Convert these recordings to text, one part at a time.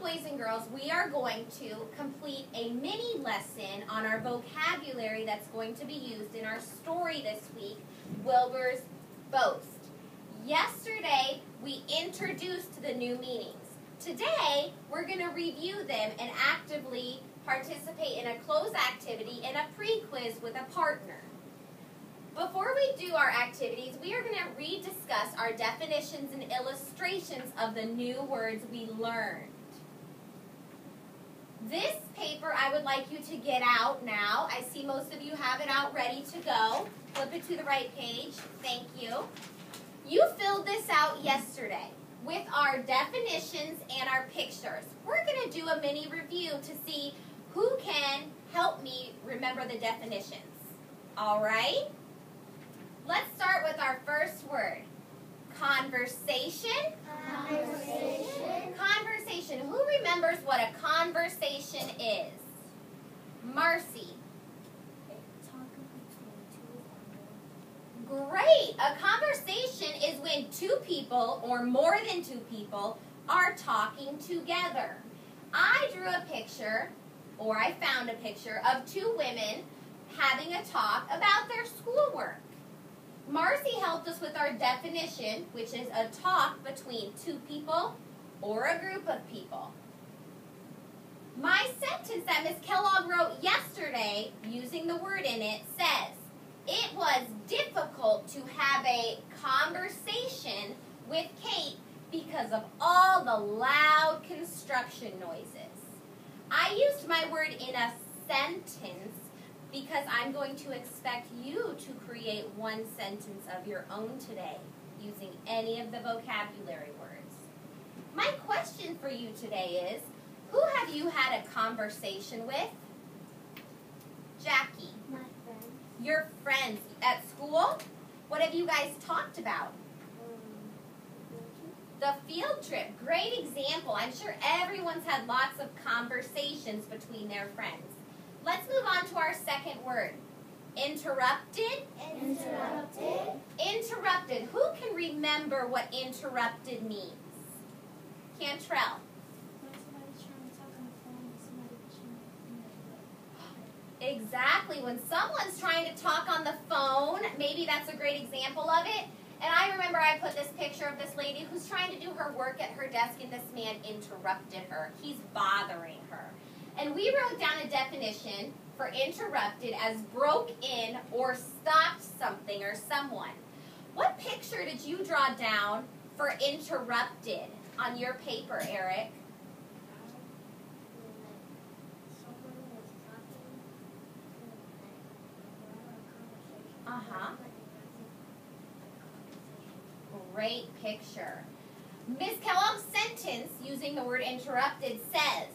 boys and girls, we are going to complete a mini lesson on our vocabulary that's going to be used in our story this week, Wilbur's Boast. Yesterday, we introduced the new meanings. Today, we're going to review them and actively participate in a cloze activity and a pre-quiz with a partner. Before we do our activities, we are going to rediscuss our definitions and illustrations of the new words we learned. This paper I would like you to get out now. I see most of you have it out ready to go. Flip it to the right page. Thank you. You filled this out yesterday with our definitions and our pictures. We're going to do a mini review to see who can help me remember the definitions. All right? Let's start with our first word. Conversation. Conversation. Conversation. Who remembers what a conversation is? Marcy. Great. A conversation is when two people or more than two people are talking together. I drew a picture, or I found a picture of two women having a talk about their schoolwork. Marcy helped us with our definition, which is a talk between two people or a group of people. My sentence that Ms. Kellogg wrote yesterday, using the word in it, says, it was difficult to have a conversation with Kate because of all the loud construction noises. I used my word in a sentence because I'm going to expect you to create one sentence of your own today using any of the vocabulary words. My question for you today is, who have you had a conversation with? Jackie. My friends. Your friends at school? What have you guys talked about? The field trip. Great example. I'm sure everyone's had lots of conversations between their friends. Let's move on to our second word. Interrupted. Interrupted. Interrupted. Who can remember what interrupted means? Cantrell. Exactly. When someone's trying to talk on the phone, maybe that's a great example of it. And I remember I put this picture of this lady who's trying to do her work at her desk, and this man interrupted her. He's bothering her. And we wrote down a definition for interrupted as broke in or stopped something or someone. What picture did you draw down for interrupted on your paper, Eric? Uh-huh. Great picture. Ms. Kellogg's sentence using the word interrupted says,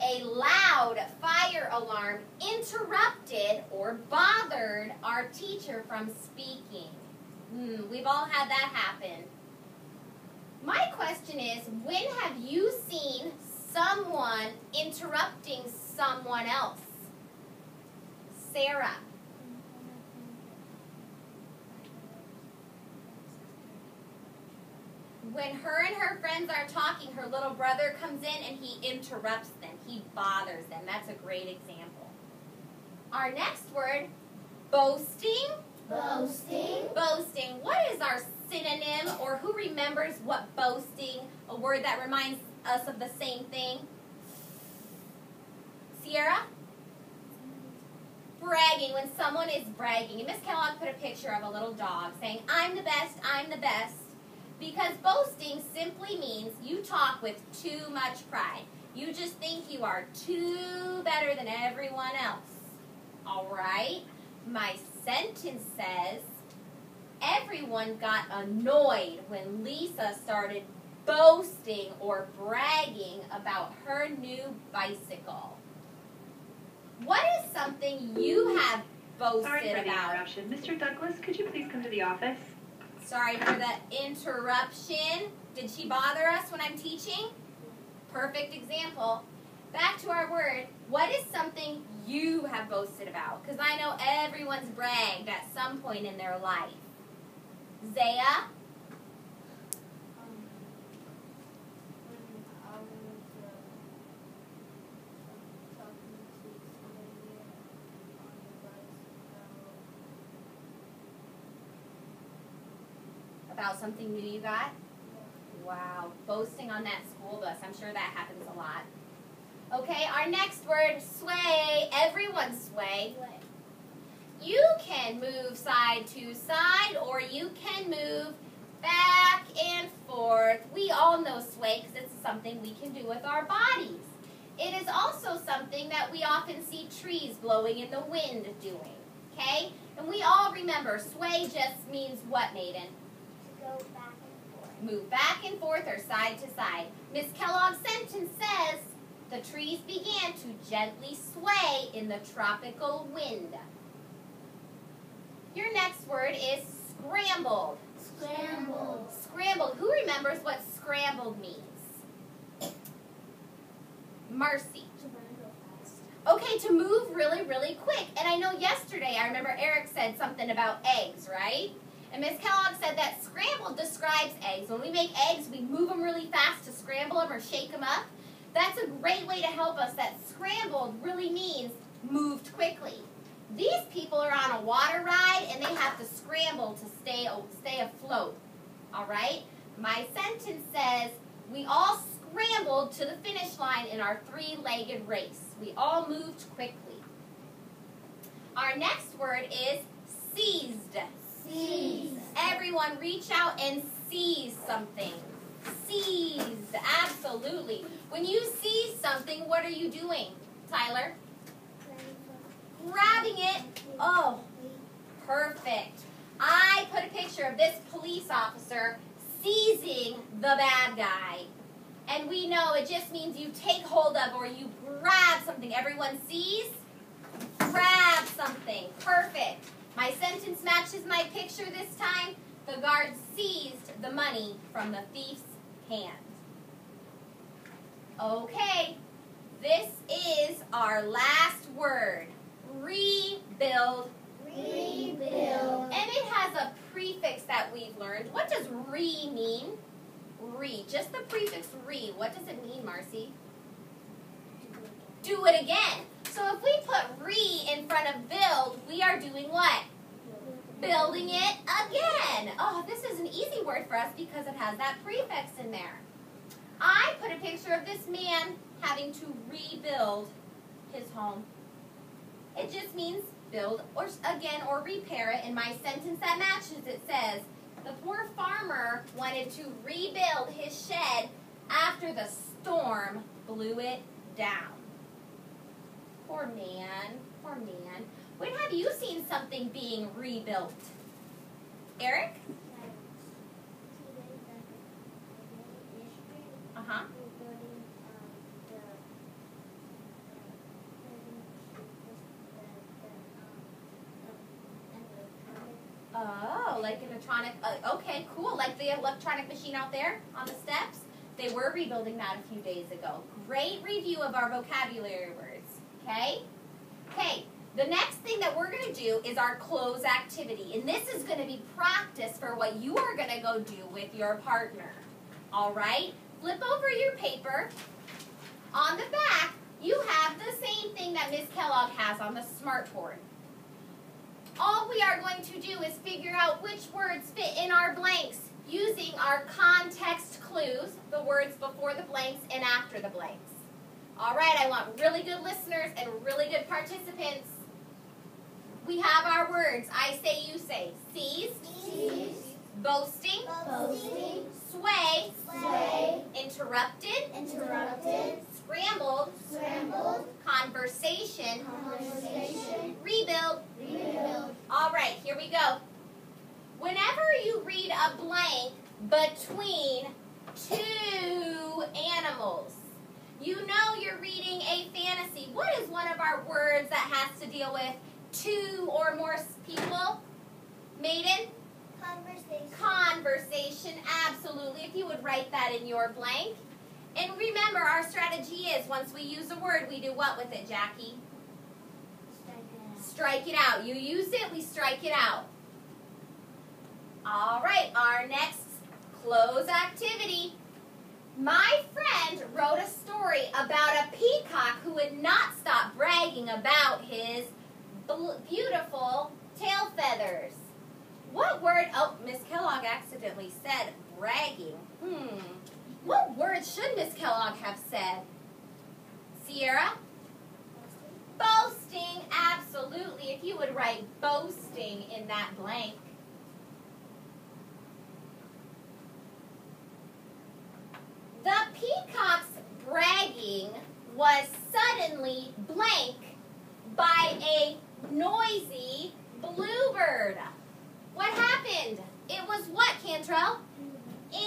a loud fire alarm interrupted or bothered our teacher from speaking. We've all had that happen. My question is, when have you seen someone interrupting someone else? Sarah. When her and her friends are talking, her little brother comes in and he interrupts them. He bothers them. That's a great example. Our next word, boasting. Boasting. Boasting. What is our synonym, or who remembers what boasting, a word that reminds us of the same thing? Sierra? Bragging, when someone is bragging. And Miss Kellogg put a picture of a little dog saying, I'm the best, I'm the best. Because boasting simply means you talk with too much pride. You just think you are too better than everyone else. All right? My sentence says, everyone got annoyed when Lisa started boasting or bragging about her new bicycle. What is something you have boasted Sorry for the about? interruption. Mr. Douglas, could you please come to the office? Sorry for the interruption. Did she bother us when I'm teaching? Perfect example. Back to our word. What is something you have boasted about? Because I know everyone's bragged at some point in their life. Zaya? about something new you got? Wow, boasting on that school bus. I'm sure that happens a lot. Okay, our next word, sway. Everyone sway. You can move side to side, or you can move back and forth. We all know sway because it's something we can do with our bodies. It is also something that we often see trees blowing in the wind doing. Okay? And we all remember sway just means what, Maiden? To go back and forth. Move back and forth or side to side. Miss Kellogg's sentence says, the trees began to gently sway in the tropical wind. Your next word is scrambled. Scrambled. Scrambled. Who remembers what scrambled means? Marcy. To run real fast. Okay, to move really, really quick. And I know yesterday, I remember Eric said something about eggs, right? And Miss Kellogg said that scrambled describes eggs. When we make eggs, we move them really fast to scramble them or shake them up. That's a great way to help us that scrambled really means moved quickly. These people are on a water ride and they have to scramble to stay afloat. All right? My sentence says, we all scrambled to the finish line in our three-legged race. We all moved quickly. Our next word is seized. Seized. Everyone reach out and seize something. Seized, absolutely. When you seize something, what are you doing, Tyler? Grabbing it. Oh, perfect. I put a picture of this police officer seizing the bad guy. And we know it just means you take hold of or you grab something. Everyone seize? Grab something. Perfect. My sentence matches my picture this time. The guard seized the money from the thief's hand. Okay, this is our last word. Rebuild. Rebuild. And it has a prefix that we've learned. What does re mean? Re. Just the prefix re. What does it mean, Marcy? Do it again. So if we put re in front of build, we are doing what? Building it again. Oh, this is an easy word for us because it has that prefix in there. I put a picture of this man having to rebuild his home. It just means build or again or repair it. In my sentence that matches, it says, the poor farmer wanted to rebuild his shed after the storm blew it down. Poor man, poor man. When have you seen something being rebuilt? Eric? Uh-huh. Oh, like electronic, okay, cool. Like the electronic machine out there on the steps. They were rebuilding that a few days ago. Great review of our vocabulary words, okay? Okay, the next thing that we're going to do is our close activity. And this is going to be practice for what you are going to go do with your partner. All right? Flip over your paper. On the back, you have the same thing that Ms. Kellogg has on the smartboard. All we are going to do is figure out which words fit in our blanks using our context clues, the words before the blanks and after the blanks. All right, I want really good listeners and really good participants. We have our words. I say, you say. Seized. Seized. Boasting. Boasting. Sway. Sway. Interrupted. Interrupted. Scrambled. Scrambled. Conversation. Conversation. Rebuild. Rebuild. All right, here we go. Whenever you read a blank between two animals, you know you're reading a fantasy. What is one of our words that has to deal with two or more people? Maiden? Conversation. Conversation, absolutely. If you would write that in your blank. And remember, our strategy is once we use a word, we do what with it, Jackie? Strike it out. You use it, we strike it out. All right, our next close activity. My friend wrote a story about a peacock who would not stop bragging about his beautiful tail feathers. What word, oh, Miss Kellogg accidentally said bragging. What word should Miss Kellogg have said? Sierra? Boasting, absolutely. If you would write boasting in that blank. The peacock's bragging was suddenly blank by a noisy bluebird. What happened? It was what, Cantrell?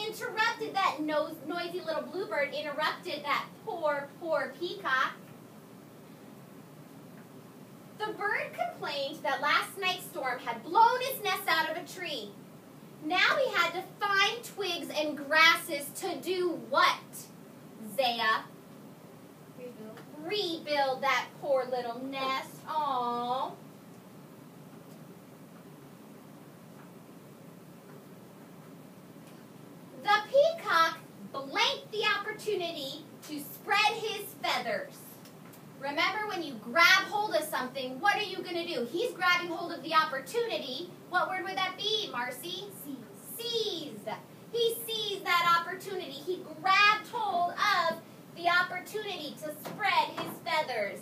Interrupted that noisy little bluebird, interrupted that poor, poor peacock. The bird complained that last night's storm had blown his nest out of a tree. Now he had to find twigs and grasses to do what, Zaya? Rebuild that poor little nest. Aww. The peacock blanked the opportunity to spread his feathers. Remember, when you grab hold of something, what are you going to do? He's grabbing hold of the opportunity. What word would that be, Marcy? Seized. He seized that opportunity. He grabbed hold of the opportunity to spread his feathers.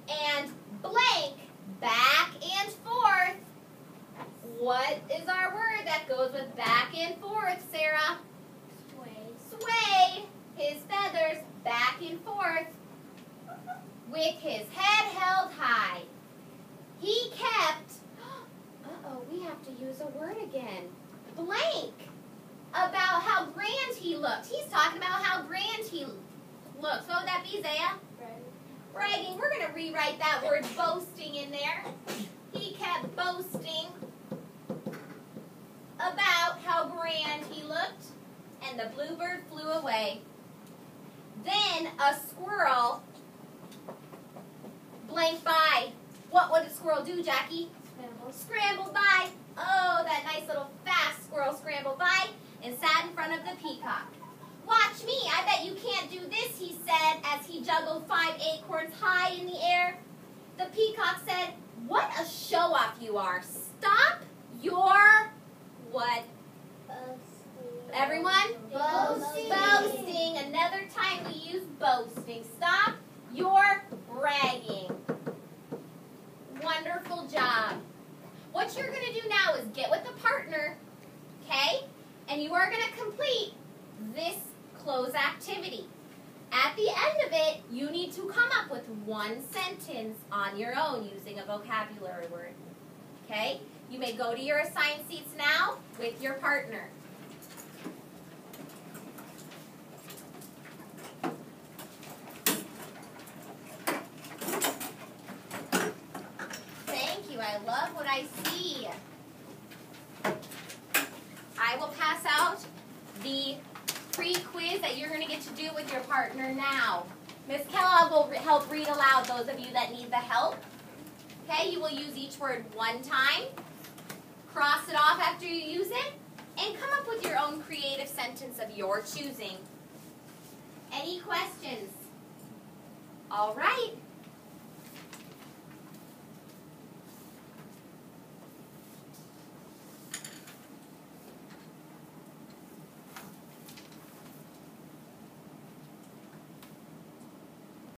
And blank, back and forth. What is our word that goes with back and forth, Sarah? Swayed his feathers back and forth with his head held high. He kept, we have to use a word again, blank, about how grand he looked. He's talking about how grand he looks. What would that be, Zaya? Bragging. We're going to rewrite that word boasting in there. He kept boasting about how grand he looked, and the bluebird flew away. Then a squirrel blanked by. What would a squirrel do, Jackie? Scrambled by. Oh, that nice little fast squirrel scrambled by and sat in front of the peacock. Watch me, I bet you can't do this, he said as he juggled 5 acorns high in the air. The peacock said, what a show-off you are. Stop your, what? Everyone? Boasting. Another time we use boasting. Stop your bragging. Wonderful job. What you're going to do now is get with a partner, okay? And you are going to complete this close activity. At the end of it, you need to come up with one sentence on your own using a vocabulary word, okay? You may go to your assigned seats now with your partner. Thank you. I love what I see. I will pass out the pre-quiz that you're going to get to do with your partner now. Miss Kellogg will help read aloud those of you that need the help. Okay, you will use each word one time, cross it off after you use it, and come up with your own creative sentence of your choosing. Any questions? All right.